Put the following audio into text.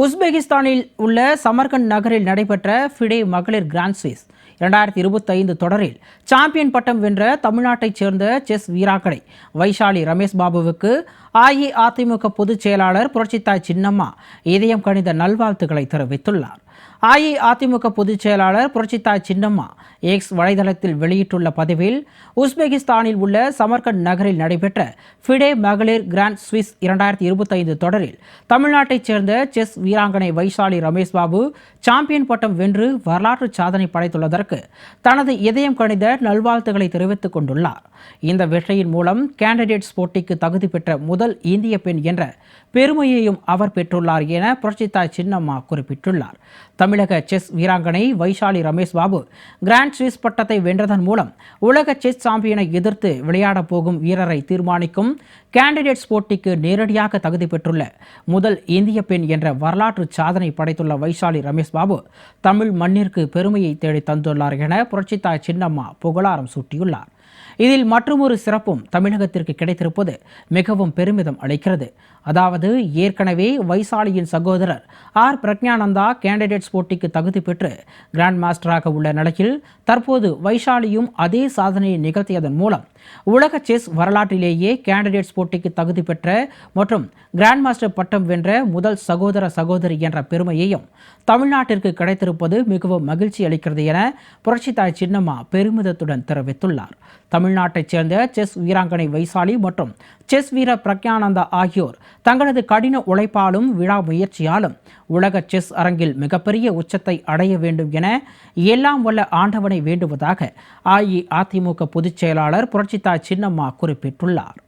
உஸ்பெகிஸ்தானில் உள்ள சமர்கண்ட் நகரில் நடைபெற்ற ஃபிடே மகளிர் கிராண்ட் ஸ்விஸ் 2025 தொடரில் சாம்பியன் பட்டம் வென்ற தமிழ்நாட்டைச் சேர்ந்த செஸ் வீராங்கனை வைஷாலி ரமேஷ் பாபுவுக்கு அஇஅதிமுக பொதுச் செயலாளர் புரட்சித்தாய் சின்னம்மா இதயம் கனிந்த நல்வாழ்த்துக்களை தெரிவித்துள்ளார். அஇஅதிமுக பொதுச் செயலாளர் புரட்சித்தாய் சின்னம்மா எக்ஸ் வலைதளத்தில் வெளியிட்டுள்ள பதிவில், உஸ்பெகிஸ்தானில் உள்ள சமர்கண்ட் நகரில் நடைபெற்ற ஃபிடே மகளிர் கிராண்ட் ஸ்விஸ் 2025 தொடரில் தமிழ்நாட்டைச் சேர்ந்த செஸ் வீராங்கனை வைஷாலி ரமேஷ் பாபு சாம்பியன் பட்டம் வென்று வரலாற்று சாதனை படைத்துள்ளதற்கு தனது இதயம் கனிந்த நல்வாழ்த்துக்களை தெரிவித்துக் கொண்டுள்ளார். இந்த வெற்றியின் மூலம் கேண்டிடேட்ஸ் போட்டிக்கு தகுதி பெற்ற முதல் இந்திய பெண் என்ற பெருமையையும் அவர் பெற்றுள்ளார் என புரட்சித்தாய் சின்னம்மா குறிப்பிட்டுள்ளார். தமிழக செஸ் வீராங்கனை வைஷாலி ரமேஷ் பாபு கிராண்ட் ஸ்விஸ் பட்டத்தை வென்றதன் மூலம் உலக செஸ் சாம்பியனை எதிர்த்து விளையாடப் போகும் வீரரை தீர்மானிக்கும் கேண்டிடேட்ஸ் போட்டிக்கு நேரடியாக தகுதி பெற்றுள்ள முதல் இந்திய பெண் என்ற வரலாற்று சாதனை படைத்துள்ள வைஷாலி ரமேஷ் பாபு தமிழ் மண்ணிற்கு பெருமையை தேடி தந்துள்ளார் என புரட்சித்தாய் சின்னம்மா புகழாரம் சூட்டியுள்ளார். இதில் மற்றொரு சிறப்பும் தமிழகத்திற்கு கிடைத்திருப்பது மிகவும் பெருமிதம் அளிக்கிறது. அதாவது, ஏற்கனவே வைஷாலியின் சகோதரர் ஆர் பிரக்ஞானந்தா கேண்டிடேட்ஸ் போட்டிக்கு தகுதி பெற்று கிராண்ட் மாஸ்டராக உள்ள நிலையில் தற்போது வைஷாலியும் அதே சாதனையை நிகழ்த்தியதன் மூலம் உலக செஸ் வரலாற்றிலேயே கேண்டிடேட்ஸ் போட்டிக்கு தகுதி பெற்ற மற்றும் கிராண்ட் மாஸ்டர் பட்டம் வென்ற முதல் சகோதரி என்ற பெருமையையும் தமிழ்நாட்டிற்கு கிடைத்திருப்பது மிகவும் மகிழ்ச்சி அளிக்கிறது என புரட்சித்தாய் சின்னம்மா பெருமிதத்துடன் தெரிவித்துள்ளார். தமிழ்நாட்டைச் சேர்ந்த செஸ் வீராங்கனை வைஷாலி மற்றும் செஸ் வீரர் பிரக்ஞானந்தா ஆகியோர் தங்களது கடின உழைப்பாலும் விழா முயற்சியாலும் உலக செஸ் அரங்கில் மிகப்பெரிய உச்சத்தை அடைய வேண்டும் என எல்லாம் வல்ல ஆண்டவனை வேண்டுவதாக அஇஅதிமுக பொதுச் செயலாளர் புரட்சித்தாய் சின்னம்மா குறிப்பிட்டுள்ளார்.